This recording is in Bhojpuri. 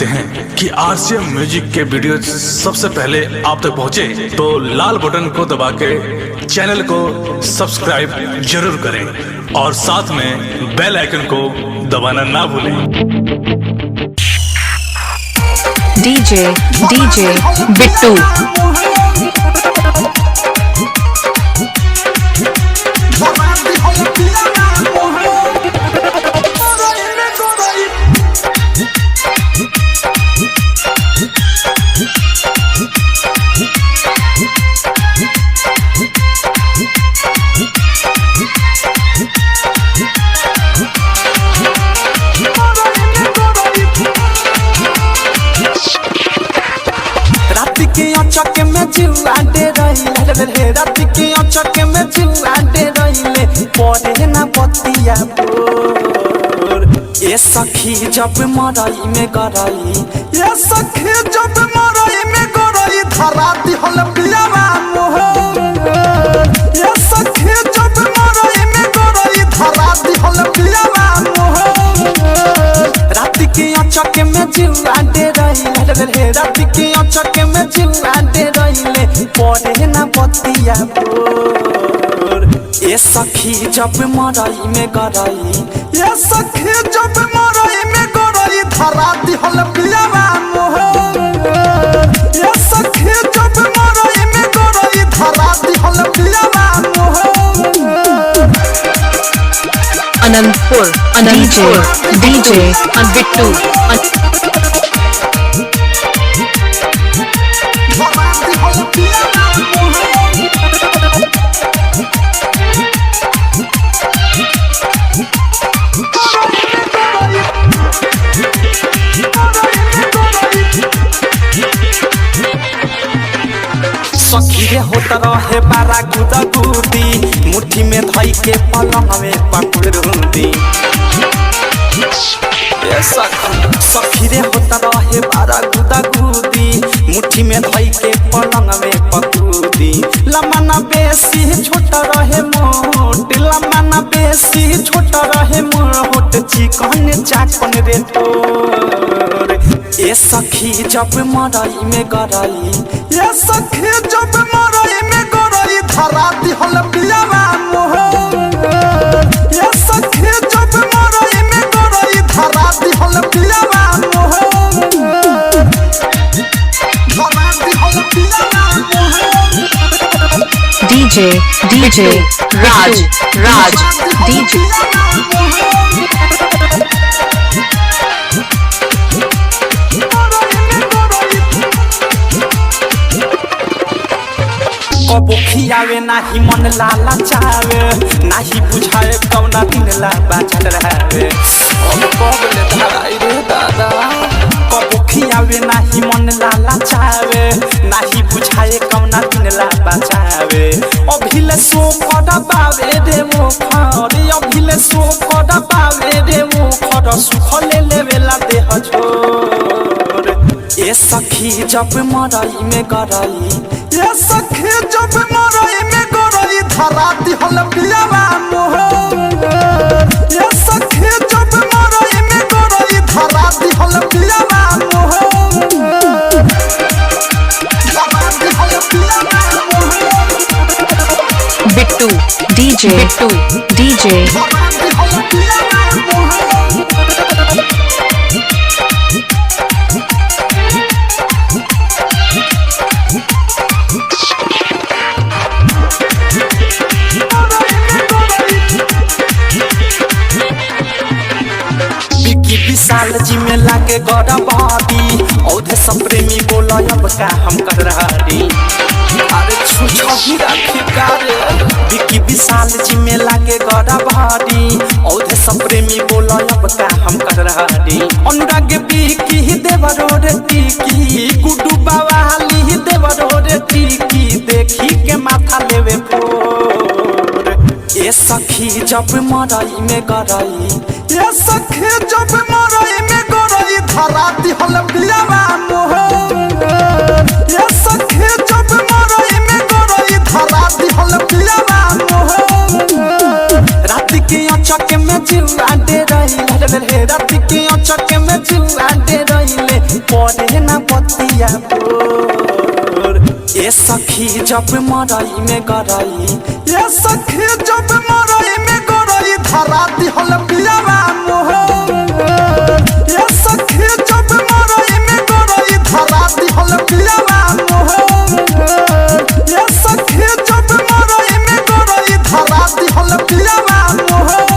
चाहते हैं कि आरसीएम म्यूजिक के वीडियो सबसे पहले आप तक पहुंचे, तो लाल बटन को दबा के चैनल को सब्सक्राइब जरूर करें और साथ में बेल आइकन को दबाना ना भूलें। डीजे बिट्टू। चौके में जुआ दे रही रे, रात के चौके में जुआ दे रही पड़े ना बतिया बोर। ये सखी जब मरई में गरई, ये सखी जब मरई में गरई धरा दिहल पियावा मोहर। ये सखी जब मरई में गरई धरा दिहल पियावा मोहर। रात के चौके में जुआ दे रही रे, रात के चौके में जुआ दे रही पड़े ना बतिया बोर। ये सखी जब मरई में गरई, ये सखी जब मरई में गरई धरा दिहल पियावा मोहर। ये सखी जब मरई में गरई धरा दिहल पियावा मोहर। अनंतपुर डीजे बिट्टू। सखी रे होता रहे बारा गुदा गुदी, मुट्ठी में धई के पलंग में पकड़ूंदी। ये सखी रे होता रहे बारा गुदा गुदी, मुट्ठी में धई के पलंग में पकड़ूंदी। लमना बेसी छोटा रहे मोट, लमना बेसी छोटा रहे मोट, चिकन चाकन रे ठोर। ये सखी जब मरई में गरई, ये सखी जब मरई में गरई धरा दिहल पियावा मोहर। ये सखी जब मरई में गरई धरा दिहल पियावा मोहर। धरा दिहल पियावा मोहर। डीजे राज डीजे। कबो खियावे नाही मन लाला चावे, नाही बुझाए कौना दिन ला बाचल रहे। अब कबले धराई रे दादा, कबो खियावे नाही मन लाला चावे, नाही बुझाए कौना दिन ला बाचावे। अभिले सो खड़ा बावे रे वो खड़े, अभिले सो खड़ा बावे रे वो खड़, सुख ले लेवेला देह छोर। ये सखी जब मरई में गरई, ये सखी जब मरई में गरई धरा दिहल पियावा मोहर। ये सखी जब मरई में गरई धरा दिहल पियावा मोहर। धरा दिहल पियावा मोहर। बिट्टू डीजे धरा दिहल पियावा मोहर। विशाल जी में लाके गौरा बहादी, औधे सब प्रेमी बोला अब का हम कर रही। अरे छुछी राखी कारे विकी विशाल जी में लाके गौरा बहादी, औधे सब प्रेमी बोला अब का हम कर रही। अनुराग बिकी देवरो रे टिकी, गुड्डू बावाली देवरो रे टिकी, देखी के माथा लेवे फोर। ये सखी जब मरई में गरई, ये सखी जब मरई में गरई धरा दिहल पियावा मोहर। ये सखी जब मरई में गरई धरा दिहल पियावा मोहर। रात के चौके में जुआ दे रही रे, रात के चौके में जुआ दे रही बतिया बोर ए सखी जब मरई में गरई ए सखी जब मरई में गरई धरा दिहल